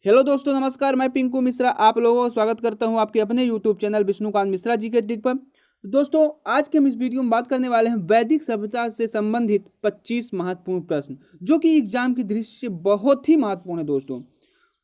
Hello दोस्तों, नमस्कार। मैं पिंकू मिश्रा आप लोगों को स्वागत करता हूं आपके अपने यूट्यूब चैनल विष्णुकांत मिश्रा जी के ट्रिक पर। दोस्तों, आज के हम इस वीडियो में बात करने वाले हैं वैदिक सभ्यता से संबंधित 25 महत्वपूर्ण प्रश्न, जो कि एग्जाम की दृष्टि से बहुत ही महत्वपूर्ण है। दोस्तों,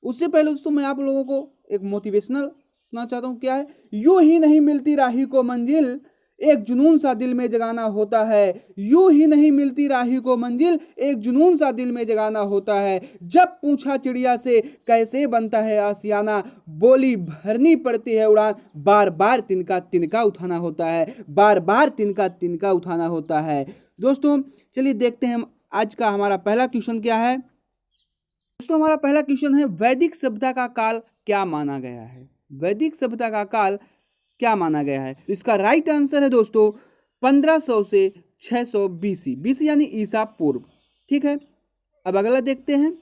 उससे पहले दोस्तों मैं आप लोगों को एक मोटिवेशनल सुना चाहता हूँ। क्या है? यूं ही नहीं मिलती राही को मंजिल, एक जुनून सा दिल में जगाना होता है। यूं ही नहीं मिलती राही को मंजिल, एक जुनून सा दिल में जगाना होता है। जब पूछा चिड़िया से कैसे बनता है आशियाना, बोली भरनी पड़ती है उड़ान, बार बार तिनका तिनका उठाना होता है, बार बार तिनका तिनका उठाना होता है। दोस्तों, चलिए देखते हैं हम आज का हमारा पहला क्वेश्चन क्या है। दोस्तों, हमारा पहला क्वेश्चन है, वैदिक सभ्यता का काल क्या माना गया है? वैदिक सभ्यता का काल क्या माना गया है? तो इसका राइट आंसर है दोस्तों 1500 से 600 बीसी। बीसी यानी ईसा पूर्व। ठीक है, अब अगला देखते हैं,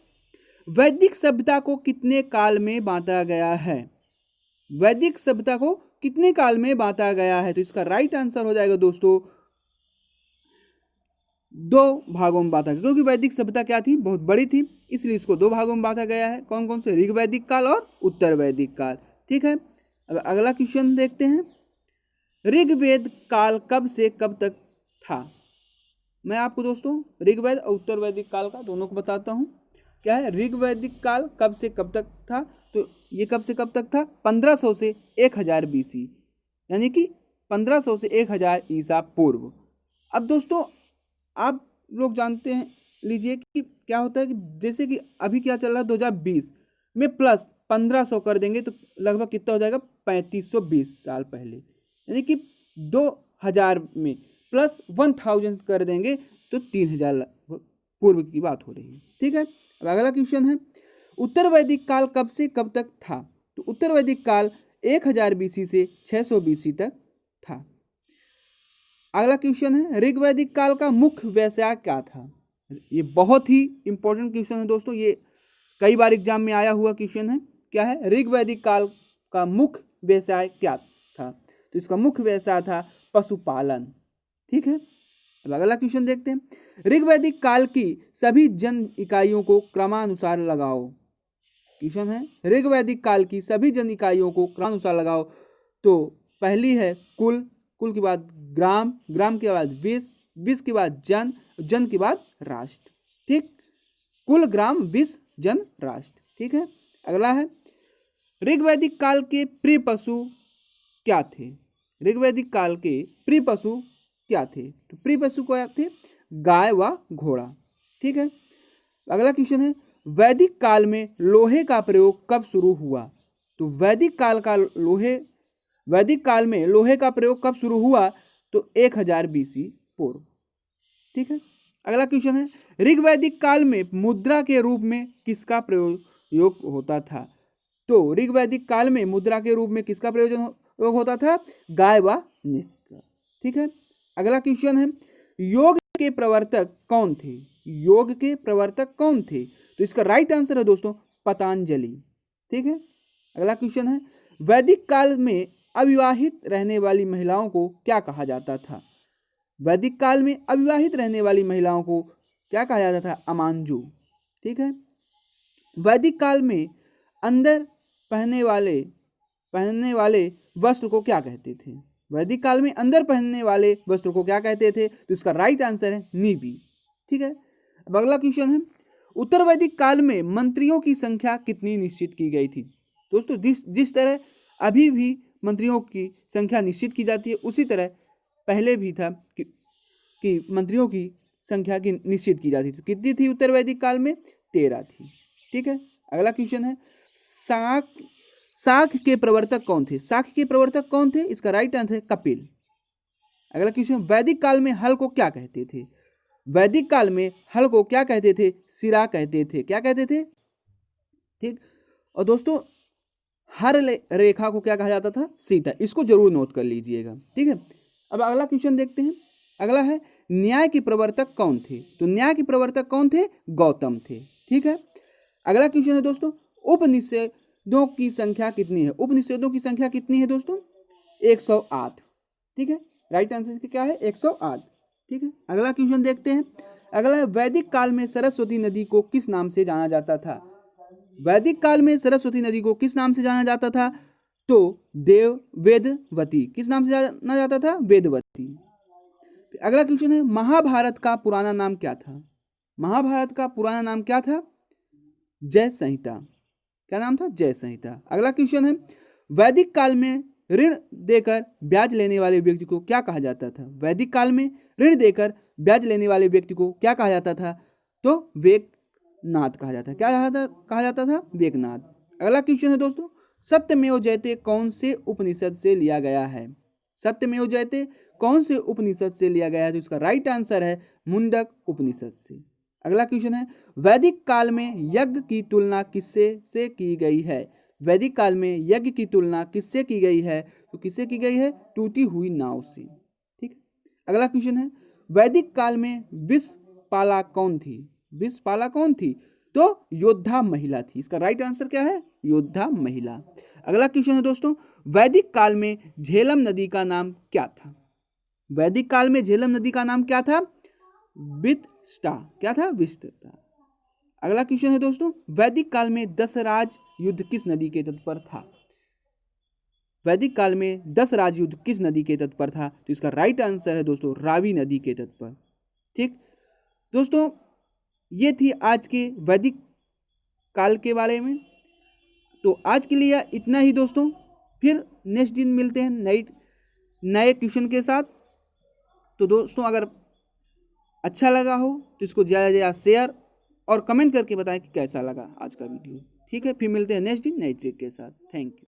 वैदिक सभ्यता को कितने काल में बांटा गया है? वैदिक सभ्यता को कितने काल में बांटा गया है? तो इसका राइट आंसर हो जाएगा दोस्तों 2 भागों में बांटा गया, क्योंकि वैदिक सभ्यता क्या थी? बहुत बड़ी थी, इसलिए इसको 2 भागों में बांटा गया है। कौन कौन से? ऋग वैदिक काल और उत्तर वैदिक काल। ठीक है, अब अगला क्वेश्चन देखते हैं, ऋग्वेद काल कब से कब तक था? मैं आपको दोस्तों ऋग्वेद और उत्तर वैदिक काल का दोनों को बताता हूँ। क्या है? ऋग्वैदिक काल कब से कब तक था? तो ये कब से कब तक था? 1500 से 1000 बीसी, यानी कि 1500 से 1000 ईसा पूर्व। अब दोस्तों, आप लोग जानते हैं, लीजिए कि क्या होता है कि जैसे कि अभी क्या चल रहा है, 2020 में प्लस 1500 कर देंगे तो लगभग कितना हो जाएगा? 3520 साल पहले, यानी कि 2000 में प्लस 1000 कर देंगे तो 3000 पूर्व की बात हो रही है। ठीक है, अब अगला क्वेश्चन है, उत्तर वैदिक काल कब से कब तक था? तो उत्तर वैदिक काल 1000 बीसी से 600 बीसी तक था। अगला क्वेश्चन है, ऋग्वैदिक काल का मुख्य व्यवसाय क्या था? ये बहुत ही इंपॉर्टेंट क्वेश्चन है दोस्तों, ये कई बार एग्जाम में आया हुआ क्वेश्चन है। क्या है? ऋग्वैदिक काल का मुख्य व्यवसाय क्या था? तो इसका मुख्य व्यवसाय था पशुपालन। ठीक है, अब अगला क्वेश्चन देखते हैं, ऋग्वैदिक काल की सभी जन इकाइयों को क्रमानुसार लगाओ। क्वेश्चन है, ऋग्वैदिक काल की सभी जन इकाइयों को क्रमानुसार लगाओ। तो पहली है कुल, कुल के बाद ग्राम, ग्राम के बाद विश्व, विश्व के बाद जन, जन के बाद राष्ट्र। ठीक, कुल, ग्राम, विश्व, जन, राष्ट्र। ठीक है, अगला है, ऋग्वैदिक काल के प्रिय पशु क्या थे? ऋग्वैदिक काल के प्रिय पशु क्या थे? तो प्रिय पशु क्या थे? गाय व घोड़ा। ठीक है, अगला क्वेश्चन है, वैदिक काल में लोहे का प्रयोग कब शुरू हुआ? तो वैदिक काल में लोहे का प्रयोग कब शुरू हुआ? तो 1000 बीसी पूर्व। ठीक है, अगला क्वेश्चन है, ऋग्वैदिक काल में मुद्रा के रूप में किसका प्रयोग होता था? तो ऋग्वैदिक काल में मुद्रा के रूप में किसका प्रयोग होता था? गाय व निष का। ठीक है, अगला क्वेश्चन है, योग के प्रवर्तक कौन थे? योग के प्रवर्तक कौन थे? तो इसका राइट आंसर है दोस्तों पतंजलि। ठीक है, अगला क्वेश्चन है, वैदिक काल में अविवाहित रहने वाली महिलाओं को क्या कहा जाता था? वैदिक काल में अविवाहित रहने वाली महिलाओं को क्या कहा जाता था? अमांजू। ठीक है, वैदिक काल में अंदर पहनने वाले वस्त्र को क्या कहते थे? वैदिक काल में अंदर पहनने वाले वस्त्र को क्या कहते थे? तो इसका राइट आंसर है नीबी। ठीक है, अब अगला क्वेश्चन है, उत्तर वैदिक काल में मंत्रियों की संख्या कितनी निश्चित की गई थी? दोस्तों, जिस तरह अभी भी मंत्रियों की संख्या निश्चित की जाती है, उसी तरह पहले भी था कि मंत्रियों की संख्या की निश्चित की जाती थी। कितनी थी उत्तर वैदिक काल में? 13 थी। ठीक है, अगला क्वेश्चन है, शाक के प्रवर्तक कौन थे? शाक के प्रवर्तक कौन थे? इसका राइट आंसर है कपिल। अगला क्वेश्चन, वैदिक काल में हल को क्या कहते थे? वैदिक काल में हल को क्या कहते थे? सिरा कहते थे। क्या कहते थे? ठीक, और दोस्तों हर रेखा को क्या कहा जाता था? सीता। इसको जरूर नोट कर लीजिएगा। ठीक है, अब अगला क्वेश्चन देखते हैं, अगला है, न्याय के प्रवर्तक कौन थे? तो न्याय के प्रवर्तक कौन थे? गौतम थे। ठीक है, अगला क्वेश्चन है दोस्तों, उपनिषदों की संख्या कितनी है? उपनिषदों की संख्या कितनी है दोस्तों? 108। ठीक है, राइट आंसर क्या है? 108। ठीक है, अगला क्वेश्चन देखते हैं, अगला है, वैदिक काल में सरस्वती नदी को किस नाम से जाना जाता था? वैदिक काल में सरस्वती नदी को किस नाम से जाना जाता था? तो वेदवती। किस नाम से जाना जाता था? वेदवती। अगला क्वेश्चन है, महाभारत का पुराना नाम क्या था? महाभारत का पुराना नाम क्या था? जय संहिता। क्या नाम था? जय संहिता। अगला क्वेश्चन है, वैदिक काल में ऋण देकर ब्याज लेने वाले व्यक्ति को क्या कहा जाता था? वैदिक काल में ऋण देकर ब्याज लेने वाले व्यक्ति को क्या कहा जाता था? तो वेकनाथ कहा जाता है। क्या कहा जाता था? वेकनाथ। अगला क्वेश्चन है दोस्तों, सत्यमेव जयते कौन से उपनिषद से लिया गया है? सत्यमेव जयते कौन से उपनिषद से लिया गया है? तो इसका राइट आंसर है मुंडक उपनिषद से। अगला क्वेश्चन है, वैदिक काल में यज्ञ की तुलना किससे से की गई है? वैदिक काल में यज्ञ की तुलना किससे की गई है? तो किससे की गई है? टूटी हुई नाव से। ठीक है। अगला क्वेश्चन है, वैदिक काल में विषपाला कौन थी? विषपाला कौन थी? तो योद्धा महिला थी। इसका राइट आंसर क्या है? योद्धा महिला। अगला क्वेश्चन है दोस्तों, वैदिक काल में झेलम नदी का नाम क्या था? वैदिक काल में झेलम नदी का नाम क्या था? वितस्ता। क्या था? वितस्ता। अगला क्वेश्चन है दोस्तों, वैदिक काल में दशराज युद्ध किस नदी के तट पर था? वैदिक काल में दशराज युद्ध किस नदी के तट पर था? तो इसका राइट आंसर है दोस्तों रावी नदी के तट पर। ठीक दोस्तों, ये थी आज के वैदिक काल के बारे में। तो आज के लिए इतना ही दोस्तों, फिर नेक्स्ट दिन मिलते हैं नए क्वेश्चन के साथ। तो दोस्तों, अगर अच्छा लगा हो तो इसको ज़्यादा से ज़्यादा शेयर और कमेंट करके बताएं कि कैसा लगा आज का वीडियो। ठीक है, फिर मिलते हैं नेक्स्ट दिन नई ट्रिक के साथ। Thank you.